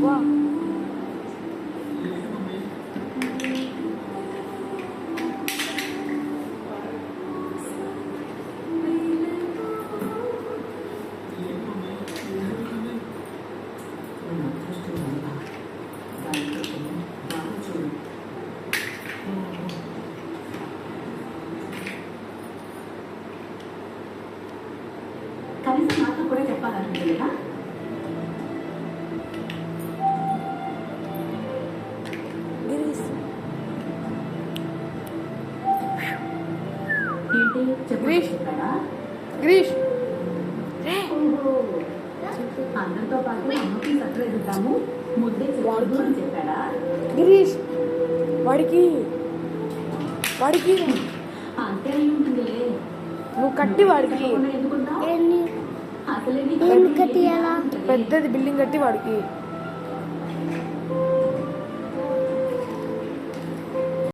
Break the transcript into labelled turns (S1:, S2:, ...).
S1: వా
S2: కనీసం నాతో కూడా చెప్పాలనుకుంటున్నా. ఏంటి చెప్పాడా?
S1: గిరీష్
S2: అందరితో పాటు అమ్మకి సర్ప్రైజ్ ఇద్దాము, ముద్దే చెప్పాడు అని చెప్పాడా?
S1: గిరీష్ వాడికి
S2: అంతే అయి ఉంటుందిలే.
S1: నువ్వు కట్టి వాడికి
S2: ఎందుకుంటా? అసలే
S1: పెద్దది బిల్డింగ్ కట్టి వాడికి